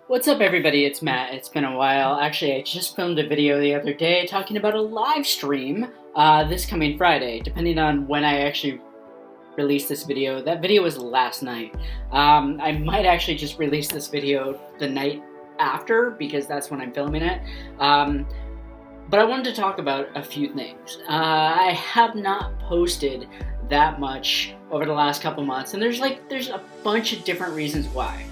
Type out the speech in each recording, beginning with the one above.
What's up, everybody? It's Matt. It's been a while. Actually, I just filmed a video the other day talking about a live stream this coming Friday, depending on when I actually release this video. That video was last night. I might actually just release this video the night after because that's when I'm filming it. But I wanted to talk about a few things. I have not posted that much over the last couple months, and there's a bunch of different reasons why.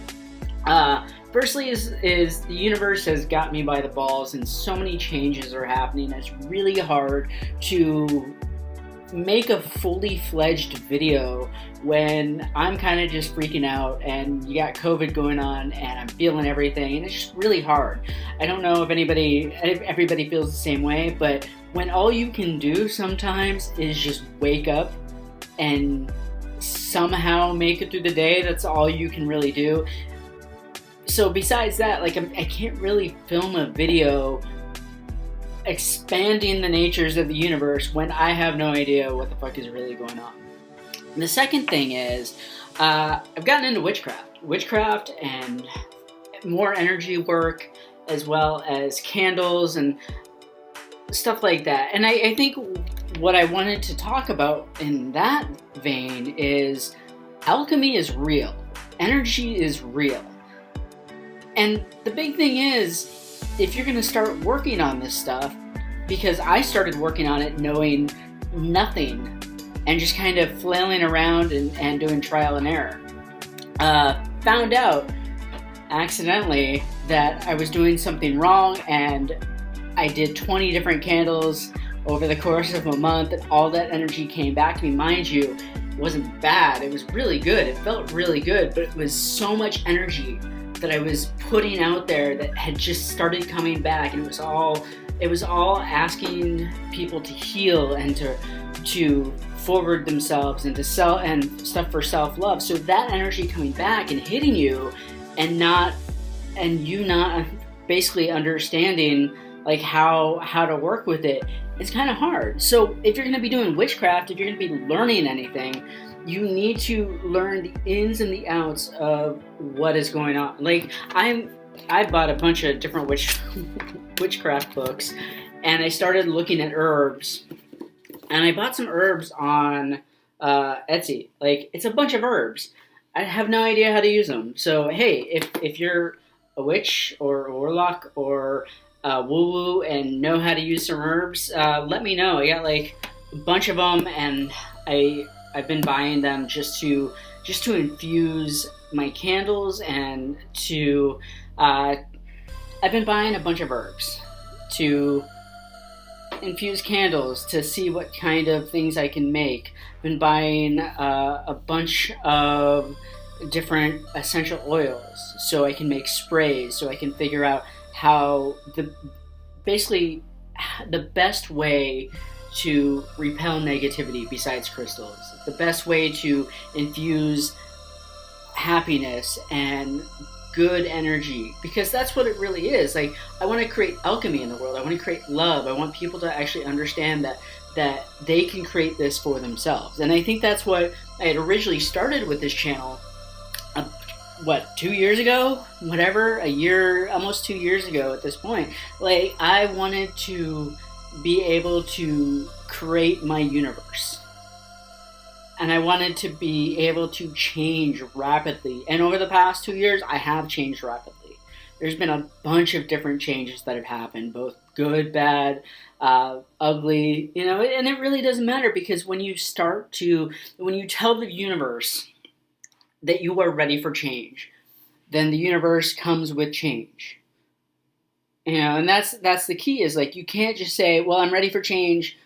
Firstly is the universe has got me by the balls and so many changes are happening. It's really hard to make a fully fledged video when I'm kind of just freaking out and you got COVID going on and I'm feeling everything, and it's just really hard. I don't know if everybody feels the same way, but when all you can do sometimes is just wake up and somehow make it through the day, that's all you can really do. So besides that, I can't really film a video expanding the natures of the universe when I have no idea what the fuck is really going on. And the second thing is, I've gotten into witchcraft and more energy work, as well as candles and stuff like that. And I think what I wanted to talk about in that vein is alchemy is real. Energy is real. And the big thing is, if you're going to start working on this stuff, because I started working on it knowing nothing and just kind of flailing around and doing trial and error. Found out accidentally that I was doing something wrong, and I did 20 different candles over the course of a month, and all that energy came back to me. Mind you, it wasn't bad. It was really good. It felt really good, but it was so much energy that I was putting out there that had just started coming back, and it was all asking people to heal and to forward themselves and to sell and stuff for self-love. So that energy coming back and hitting you, and you not basically understanding how to work with it, it's kind of hard. So if you're going to be doing witchcraft, if you're going to be learning anything, you need to learn the ins and the outs of what is going on. I bought a bunch of different witchcraft books, and I started looking at herbs, and I bought some herbs on Etsy. It's a bunch of herbs. I have no idea how to use them. So hey, if you're a witch or a warlock or woo-woo and know how to use some herbs, let me know. I got a bunch of them, and I've been buying them just to infuse my candles, and to I've been buying a bunch of herbs to infuse candles to see what kind of things I can make. I've been buying a bunch of different essential oils so I can make sprays, so I can figure out how the best way to repel negativity besides crystals, the best way to infuse happiness and good energy, because that's what it really is. I want to create alchemy in the world. I want to create love. I want people to actually understand that they can create this for themselves. And I think that's what I had originally started with this channel, 2 years ago? Whatever, a year, almost 2 years ago at this point. I wanted to be able to create my universe. And I wanted to be able to change rapidly. And over the past 2 years, I have changed rapidly. There's been a bunch of different changes that have happened, both good, bad, ugly, and it really doesn't matter, because when you tell the universe that you are ready for change, then the universe comes with change. And that's the key, is you can't just say, well, I'm ready for change,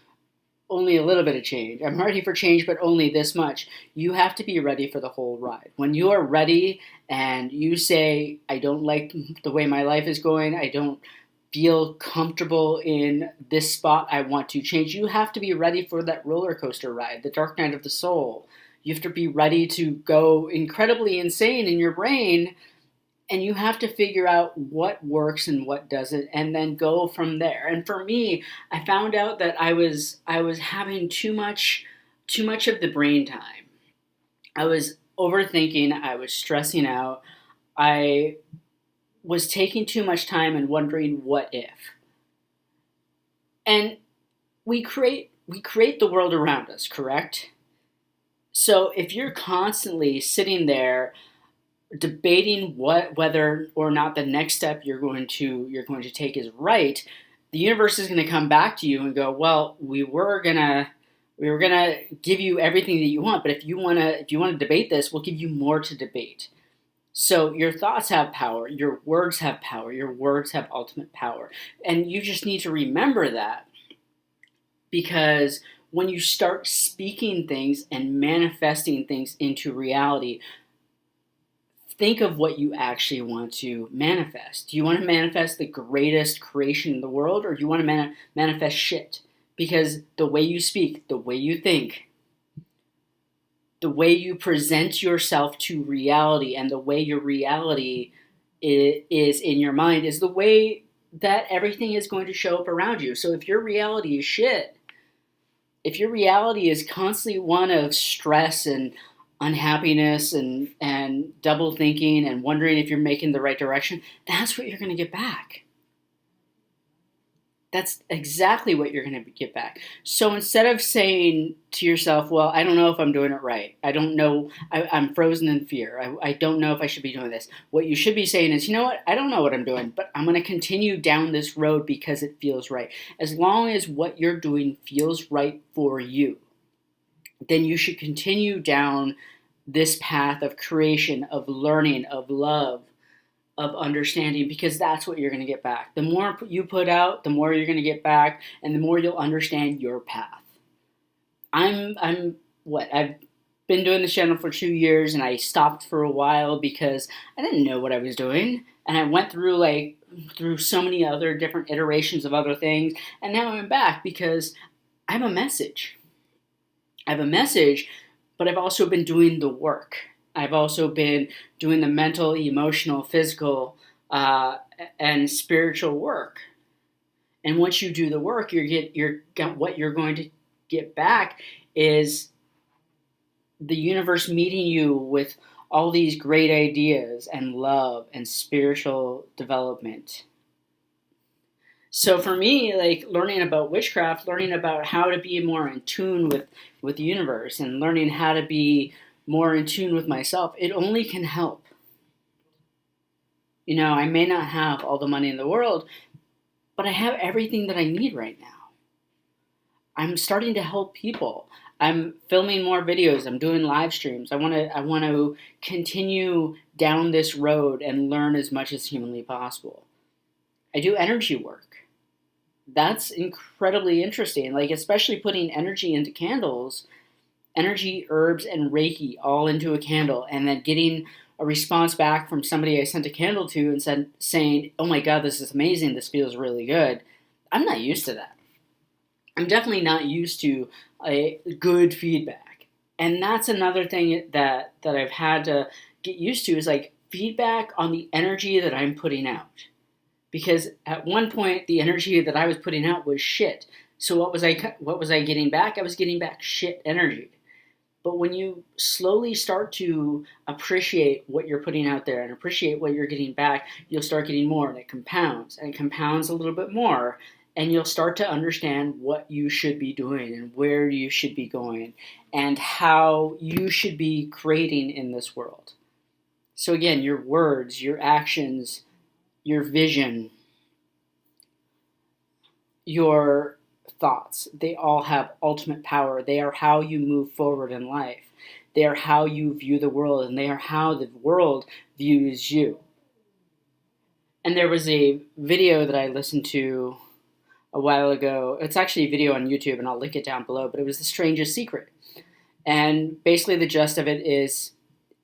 only a little bit of change. I'm ready for change, but only this much. You have to be ready for the whole ride. When you are ready and you say, I don't like the way my life is going, I don't feel comfortable in this spot, I want to change, you have to be ready for that roller coaster ride, the dark night of the soul. You have to be ready to go incredibly insane in your brain, and you have to figure out what works and what doesn't, and then go from there. And for me, I found out that I was having too much of the brain time. I was overthinking. I was stressing out. I was taking too much time and wondering what if. And we create the world around us, correct? So if you're constantly sitting there debating whether or not the next step you're going to take is right, the universe is going to come back to you and go, well, we were gonna give you everything that you want, but if you want to debate this, we'll give you more to debate. So your thoughts have power, your words have power, your words have ultimate power, and you just need to remember that, because when you start speaking things and manifesting things into reality, think of what you actually want to manifest. Do you want to manifest the greatest creation in the world, or do you want to manifest shit? Because the way you speak, the way you think, the way you present yourself to reality, and the way your reality is in your mind is the way that everything is going to show up around you. So if your reality is shit, if your reality is constantly one of stress and unhappiness and double thinking and wondering if you're making the right direction, that's what you're going to get back. That's exactly what you're going to get back. So instead of saying to yourself, well, I don't know if I'm doing it right. I don't know. I'm frozen in fear. I don't know if I should be doing this. What you should be saying is, you know what? I don't know what I'm doing, but I'm going to continue down this road because it feels right. As long as what you're doing feels right for you, then you should continue down this path of creation, of learning, of love, of understanding, because that's what you're going to get back. The more you put out, the more you're going to get back, and the more you'll understand your path. I've been doing this channel for 2 years, and I stopped for a while because I didn't know what I was doing, and I went through so many other different iterations of other things, and now I'm back because I have a message. But I've also been doing the work. I've also been doing the mental, emotional, physical, and spiritual work. And once you do the work, what you're going to get back is the universe meeting you with all these great ideas and love and spiritual development. So for me, like learning about witchcraft, learning about how to be more in tune with the universe, and learning how to be more in tune with myself, it only can help. You know, I may not have all the money in the world, but I have everything that I need right now. I'm starting to help people. I'm filming more videos. I'm doing live streams. I want to continue down this road and learn as much as humanly possible. I do energy work. That's incredibly interesting. Like, especially putting energy into candles, energy, herbs, and Reiki all into a candle, and then getting a response back from somebody I sent a candle to and saying, oh my God, this is amazing. This feels really good. I'm not used to that. I'm definitely not used to a good feedback. And that's another thing that I've had to get used to, is like feedback on the energy that I'm putting out. Because at one point, the energy that I was putting out was shit. So what was I getting back? I was getting back shit energy. But when you slowly start to appreciate what you're putting out there and appreciate what you're getting back, you'll start getting more, and it compounds a little bit more, and you'll start to understand what you should be doing and where you should be going and how you should be creating in this world. So again, your words, your actions, your vision, your thoughts, they all have ultimate power. They are how you move forward in life. They are how you view the world, and they are how the world views you. And there was a video that I listened to a while ago. It's actually a video on YouTube, and I'll link it down below, but it was The Strangest Secret. And basically the gist of it is,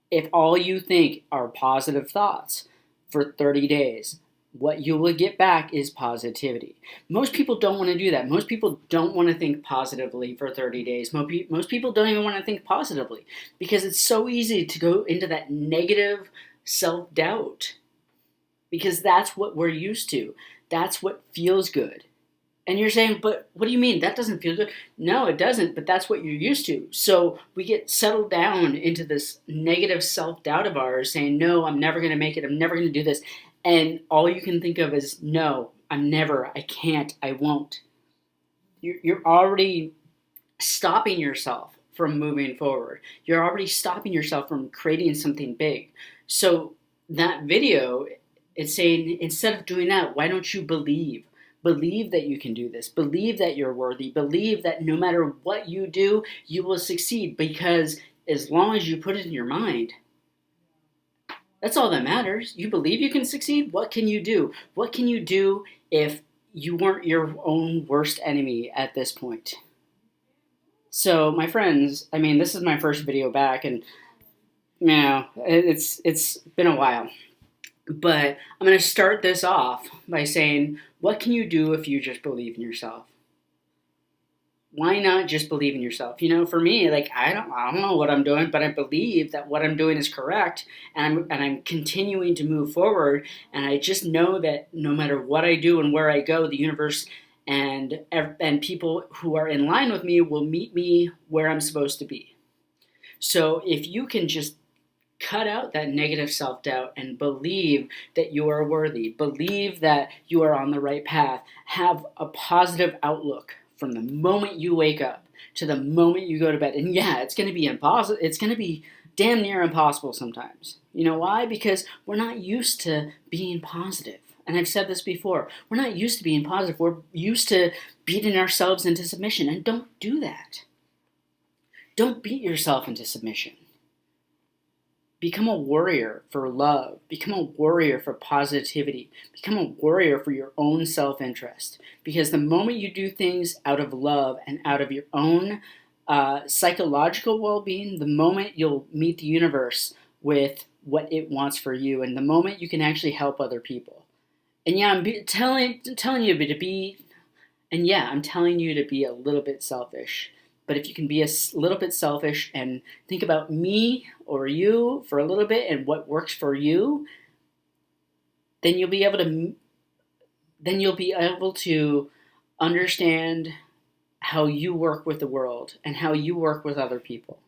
if all you think are positive thoughts for 30 days, what you will get back is positivity. Most people don't want to do that. Most people don't want to think positively for 30 days. Most people don't even want to think positively, because it's so easy to go into that negative self-doubt, because that's what we're used to. That's what feels good. And you're saying, but what do you mean? That doesn't feel good. No, it doesn't, but that's what you're used to. So we get settled down into this negative self-doubt of ours, saying, no, I'm never going to make it. I'm never going to do this. and all you can think of is, no, I'm never, I can't, I won't. You're already stopping yourself from moving forward. You're already stopping yourself from creating something big. So that video, it's saying, instead of doing that, why don't you believe? Believe that you can do this. Believe that you're worthy. Believe that no matter what you do, you will succeed, because as long as you put it in your mind, that's all that matters. You believe you can succeed. What can you do? What can you do if you weren't your own worst enemy at this point? So, my friends, I mean, this is my first video back, and it's been a while. But I'm going to start this off by saying, what can you do if you just believe in yourself? Why not just believe in yourself? For me, like, I don't know what I'm doing, but I believe that what I'm doing is correct, and I'm continuing to move forward, and I just know that no matter what I do and where I go, the universe and people who are in line with me will meet me where I'm supposed to be. So if you can just cut out that negative self-doubt and believe that you are worthy, believe that you are on the right path, have a positive outlook from the moment you wake up to the moment you go to bed. And yeah, it's going to be impossible. It's going to be damn near impossible sometimes. You know why? Because we're not used to being positive. And I've said this before. We're not used to being positive. We're used to beating ourselves into submission. And don't do that. Don't beat yourself into submission. Become a warrior for love. Become a warrior for positivity. Become a warrior for your own self-interest. Because the moment you do things out of love and out of your own psychological well-being, the moment you'll meet the universe with what it wants for you, and the moment you can actually help other people. And yeah, I'm telling you to be, and yeah, I'm telling you to be a little bit selfish. But if you can be a little bit selfish and think about me or you for a little bit and what works for you, then you'll be able to understand how you work with the world and how you work with other people.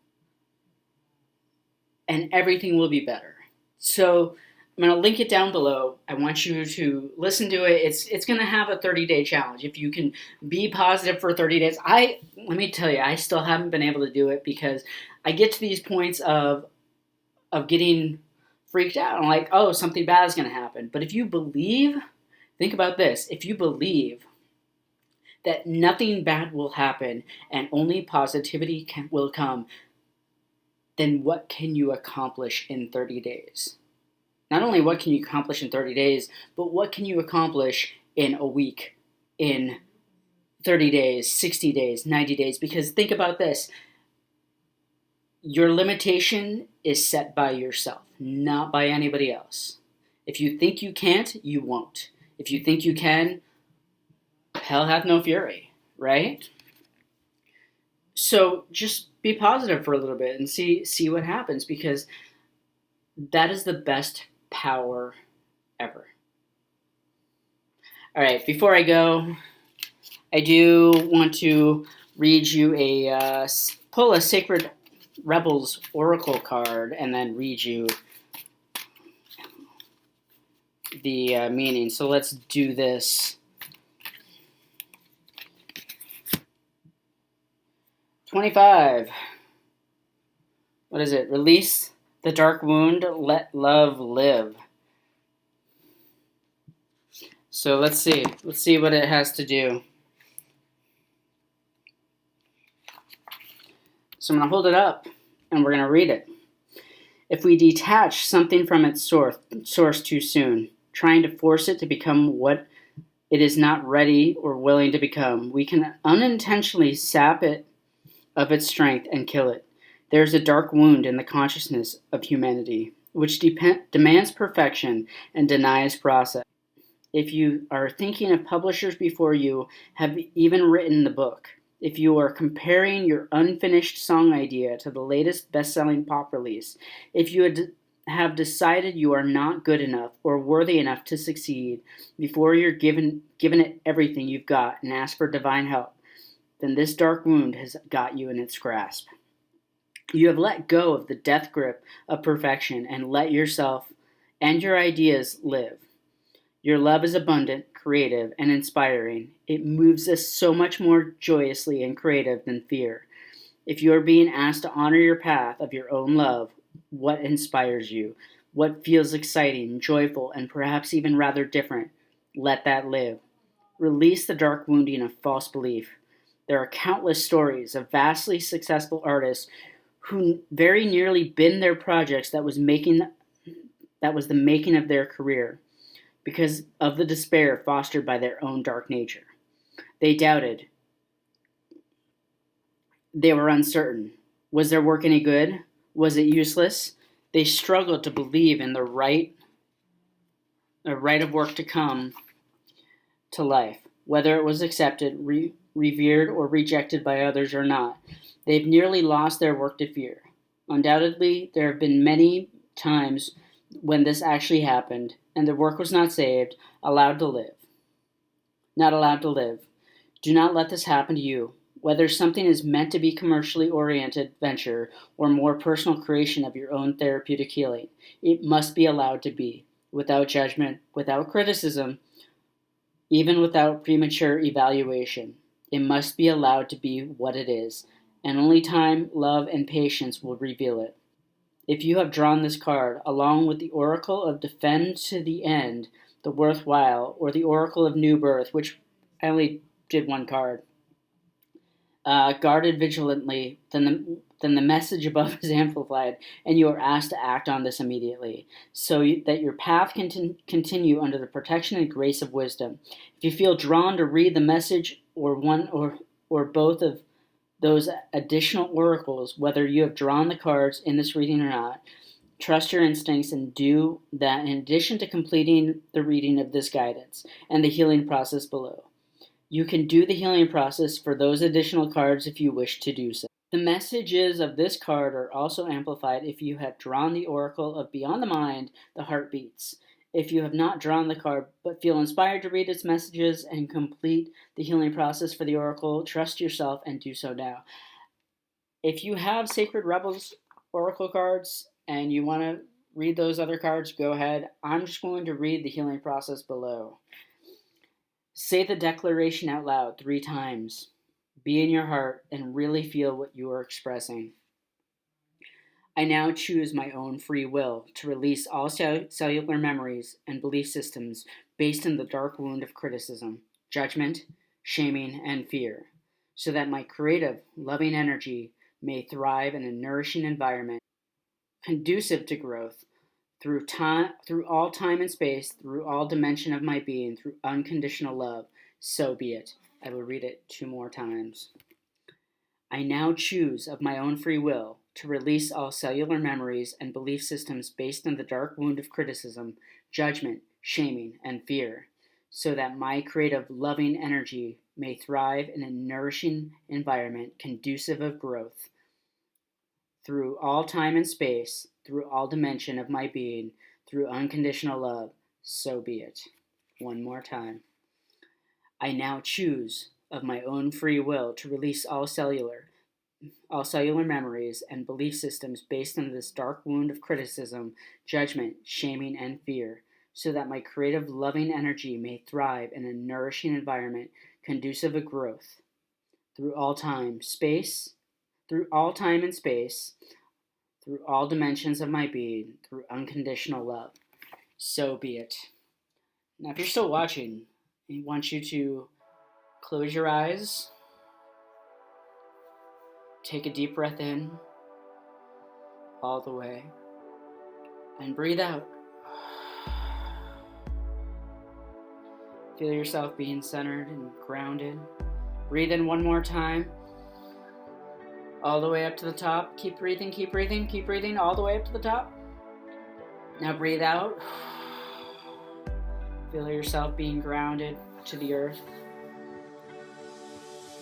And everything will be better. So I'm going to link it down below. I want you to listen to it. It's going to have a 30-day challenge. If you can be positive for 30 days. Let me tell you, I still haven't been able to do it because I get to these points of getting freaked out. I'm like, oh, something bad is going to happen. But if you believe, think about this. If you believe that nothing bad will happen and only positivity will come, then what can you accomplish in 30 days? Not only what can you accomplish in 30 days, but what can you accomplish in a week, in 30 days, 60 days, 90 days? Because think about this. Your limitation is set by yourself, not by anybody else. If you think you can't, you won't. If you think you can, hell hath no fury, right? So just be positive for a little bit and see what happens, because that is the best power ever. All right, before I go, I do want to read you pull a Sacred Rebels Oracle card and then read you the meaning. So let's do this. 25. What is it? Release the dark wound, let love live. So let's see. Let's see what it has to do. So I'm going to hold it up and we're going to read it. If we detach something from its source too soon, trying to force it to become what it is not ready or willing to become, we can unintentionally sap it of its strength and kill it. There is a dark wound in the consciousness of humanity, which demands perfection and denies process. If you are thinking of publishers before you have even written the book, if you are comparing your unfinished song idea to the latest best-selling pop release, if you have decided you are not good enough or worthy enough to succeed before you're given it everything you've got and ask for divine help, then this dark wound has got you in its grasp. You have let go of the death grip of perfection and let yourself and your ideas live. Your love is abundant, creative, and inspiring. It moves us so much more joyously and creative than fear. If you are being asked to honor your path of your own love, what inspires you? What feels exciting, joyful, and perhaps even rather different? Let that live. Release the dark wounding of false belief. There are countless stories of vastly successful artists who very nearly binned their projects that was the making of their career because of the despair fostered by their own dark nature. They doubted. They were uncertain. Was their work any good? Was it useless? They struggled to believe in the right of work to come to life, whether it was accepted, revered, or rejected by others or not. They've nearly lost their work to fear. Undoubtedly, there have been many times when this actually happened, and the work was not saved, allowed to live. Not allowed to live. Do not let this happen to you. Whether something is meant to be commercially oriented venture or more personal creation of your own therapeutic healing, it must be allowed to be, without judgment, without criticism, even without premature evaluation. It must be allowed to be what it is, and only time, love, and patience will reveal it. If you have drawn this card, along with the Oracle of Defend to the End, the Worthwhile, or the Oracle of New Birth, which I only did one card, guarded vigilantly, then the message above is amplified, and you are asked to act on this immediately, so that your path can continue under the protection and grace of wisdom. If you feel drawn to read the message or one or both of those additional oracles, whether you have drawn the cards in this reading or not, trust your instincts and do that in addition to completing the reading of this guidance and the healing process below. You can do the healing process for those additional cards if you wish to do so. The messages of this card are also amplified if you have drawn the Oracle of Beyond the Mind, the Heart Beats. If you have not drawn the card but feel inspired to read its messages and complete the healing process for the Oracle, trust yourself and do so now. If you have Sacred Rebels Oracle cards and you want to read those other cards, go ahead. I'm just going to read the healing process below. Say the declaration out loud 3 times. Be in your heart and really feel what you are expressing. I now choose my own free will to release all cellular memories and belief systems based in the dark wound of criticism, judgment, shaming, and fear, so that my creative, loving energy may thrive in a nourishing environment conducive to growth through all time and space, through all dimension of my being, through unconditional love. So be it. I will read it 2 more times. I now choose of my own free will to release all cellular memories and belief systems based on the dark wound of criticism, judgment, shaming, and fear, so that my creative, loving energy may thrive in a nourishing environment conducive of growth through all time and space, through all dimension of my being, through unconditional love. So be it. 1 more time. I now choose of my own free will to release all cellular memories and belief systems based on this dark wound of criticism, judgment, shaming, and fear, so that my creative, loving energy may thrive in a nourishing environment conducive of growth through all time and space, through all dimensions of my being, through unconditional love. So be it. Now, if you're still watching, I want you to close your eyes, take a deep breath in, all the way, and breathe out. Feel yourself being centered and grounded. Breathe in 1 more time, all the way up to the top. Keep breathing, keep breathing, keep breathing, all the way up to the top. Now breathe out. Feel yourself being grounded to the earth.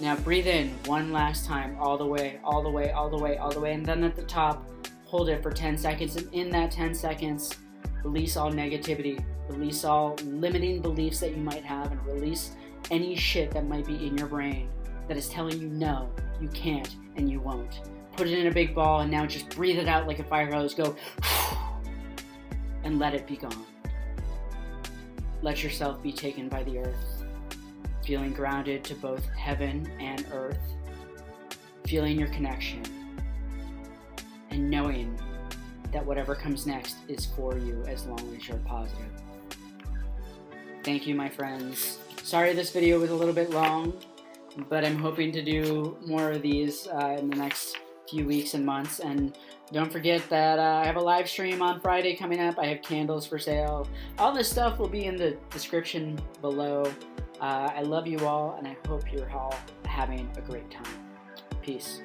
Now breathe in 1 last time, all the way, all the way, all the way, all the way, and then at the top, hold it for 10 seconds, and in that 10 seconds, release all negativity, release all limiting beliefs that you might have, and release any shit that might be in your brain that is telling you no, you can't, and you won't. Put it in a big ball, and now just breathe it out like a fire hose. Go, and let it be gone. let yourself be taken by the earth, feeling grounded to both heaven and earth, feeling your connection, and knowing that whatever comes next is for you as long as you're positive. Thank you, my friends. Sorry this video was a little bit long, but I'm hoping to do more of these in the next few weeks and months. And don't forget that I have a live stream on Friday coming up. I have candles for sale. All this stuff will be in the description below. I love you all, and I hope you're all having a great time. Peace.